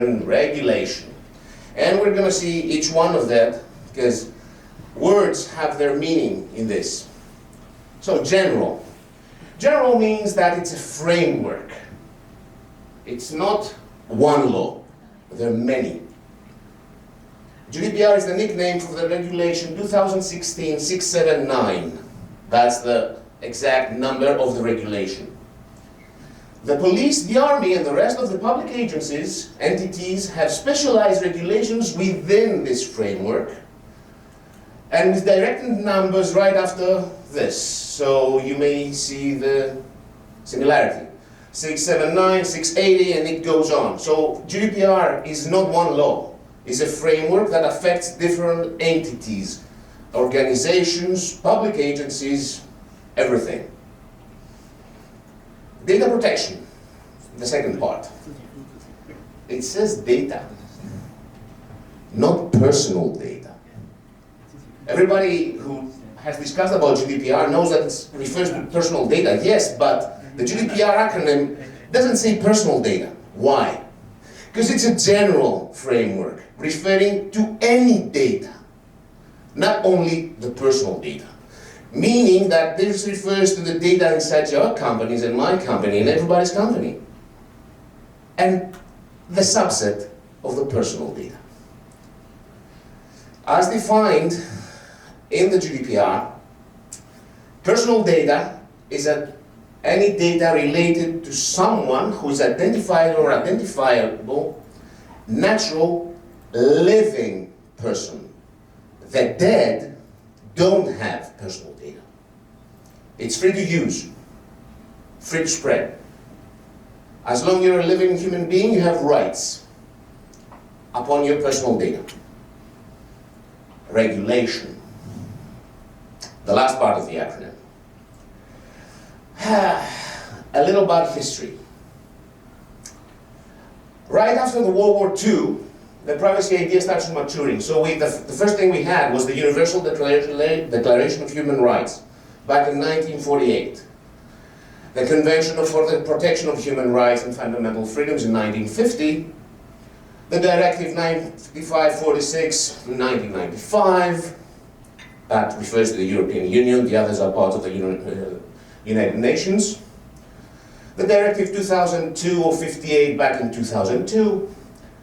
regulation. And we're going to see each one of that because words have their meaning in this. So general. General means that it's a framework. It's not one law. There are many. GDPR is the nickname for the regulation 2016-679. That's the exact number of the regulation. The police, the army, and the rest of the public agencies, entities, have specialized regulations within this framework and with directed numbers right after this. So you may see the similarity. 679, 680, and it goes on. So GDPR is not one law. It's a framework that affects different entities, organizations, public agencies, everything. Data protection, the second part. It says data, not personal data. Everybody who has discussed about GDPR knows that it refers to personal data. Yes, but the GDPR acronym doesn't say personal data. Why? Because it's a general framework referring to any data, not only the personal data. Meaning that this refers to the data inside your companies and my company and everybody's company. And the subset of the personal data. As defined in the GDPR, personal data is any data related to someone who is identified or identifiable, natural, living person. The dead don't have personal data. It's free to use, free to spread. As long as you're a living human being, you have rights upon your personal data. Regulation. The last part of the acronym. A little about history. Right after the World War II, the privacy idea starts maturing. So the first thing we had was the Universal Declaration of Human Rights back in 1948. The Convention for the Protection of Human Rights and Fundamental Freedoms in 1950. The Directive 95/46 in 1995. That refers to the European Union. The others are part of the United Nations. The Directive 2002/58 back in 2002.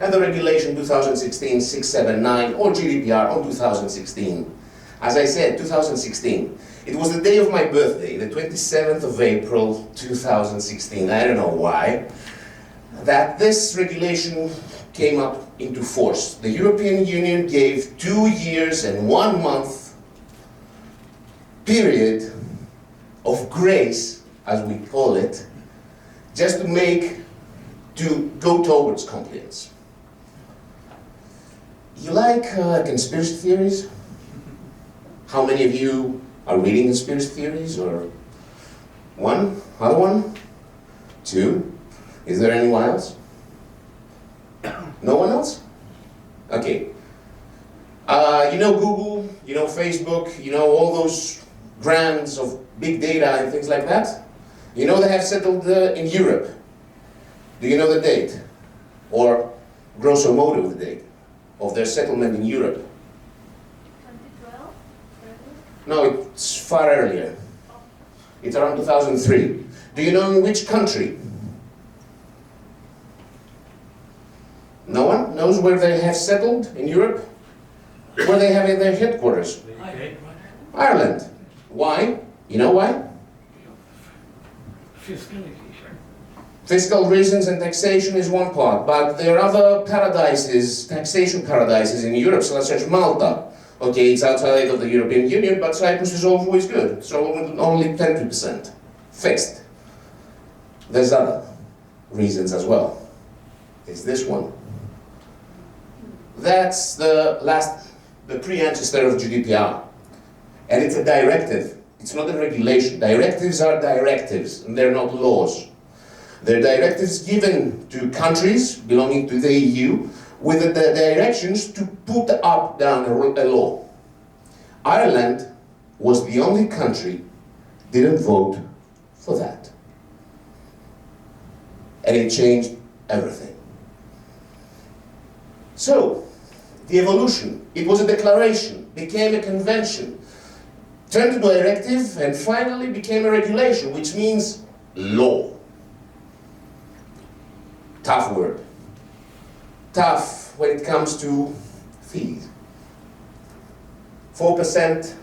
And the Regulation 2016-679, or GDPR, on 2016. As I said, 2016. It was the day of my birthday, the 27th of April, 2016. I don't know why. That this regulation came up into force. The European Union gave 2 years and 1 month period of grace, as we call it, just to go towards compliance. You like conspiracy theories? How many of you are reading conspiracy theories? Or one? Other one? Two? Is there anyone else? No one else? Okay. You know Google, you know Facebook, you know all those brands of big data and things like that? You know they have settled in Europe. Do you know the date? Or grosso modo the date of their settlement in Europe? 2012? No, it's far earlier. It's around 2003. Do you know in which country? No one knows where they have settled in Europe? Where they have their headquarters? Ireland. Why? You know why? Fiscal reasons and taxation is one part, but there are other paradises, taxation paradises in Europe, such as Malta. Okay, it's outside of the European Union, but Cyprus is always good, so only 20% fixed. There's other reasons as well. It's this one. That's the pre-ancestor of GDPR. And it's a directive. It's not a regulation. Directives are directives, and they're not laws. They're directives given to countries belonging to the EU with the directions to put down a law. Ireland was the only country didn't vote for that. And it changed everything. So, the evolution, it was a declaration, became a convention, turned into a directive, and finally became a regulation, which means law. Tough word. Tough when it comes to fees. 4%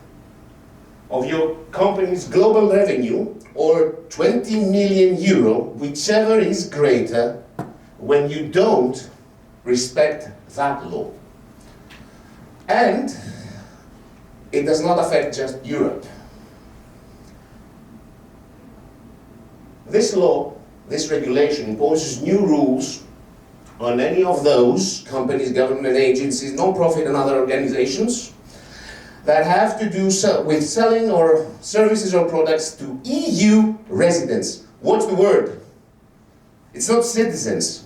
of your company's global revenue, or 20 million euro, whichever is greater, when you don't respect that law. And it does not affect just Europe. This law, this regulation, imposes new rules on any of those companies, government agencies, non-profit and other organizations that have to do with selling or services or products to EU residents. Watch the word. It's not citizens.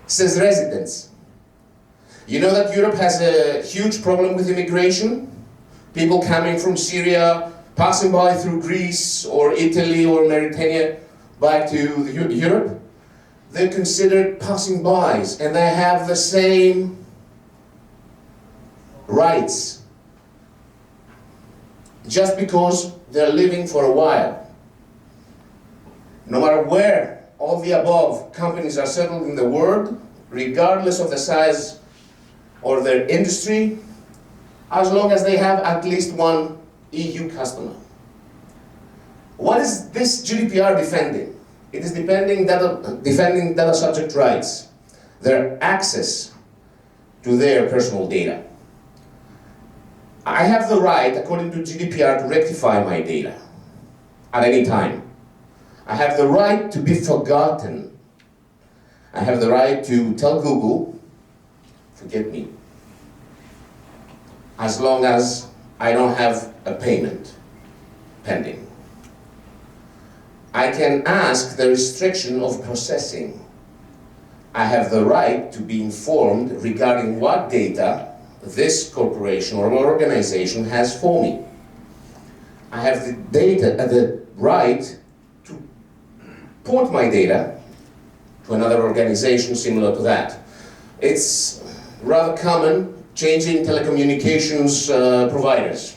It says residents. You know that Europe has a huge problem with immigration? People coming from Syria, passing by through Greece or Italy or Mauritania back to Europe. They're considered passing bys and they have the same rights just because they're living for a while. No matter where all the above companies are settled in the world, regardless of the size or their industry, as long as they have at least one EU customer. What is this GDPR defending? It is defending data subject rights, their access to their personal data. I have the right, according to GDPR, to rectify my data at any time. I have the right to be forgotten. I have the right to tell Google, forget me, as long as I don't have a payment pending. I can ask the restriction of processing. I have the right to be informed regarding what data this corporation or organization has for me. I have the right to port my data to another organization similar to that. It's rather common changing telecommunications providers.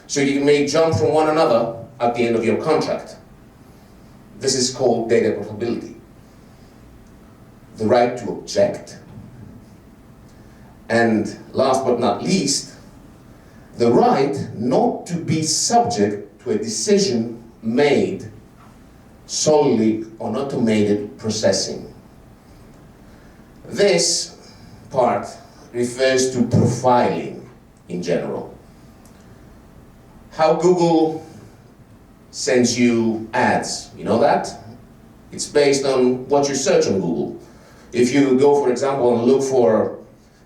So you may jump from one another at the end of your contract. This is called data portability. The right to object. And last but not least, the right not to be subject to a decision made solely on automated processing. This part refers to profiling in general. How Google sends you ads, you know that? It's based on what you search on Google. If you go, for example, and look for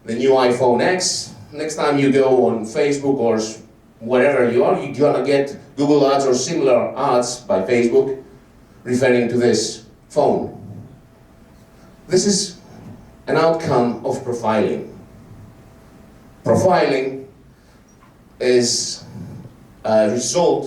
the new iPhone X, next time you go on Facebook or wherever you are, you're gonna get Google ads or similar ads by Facebook referring to this phone. This is an outcome of profiling. Profiling is a result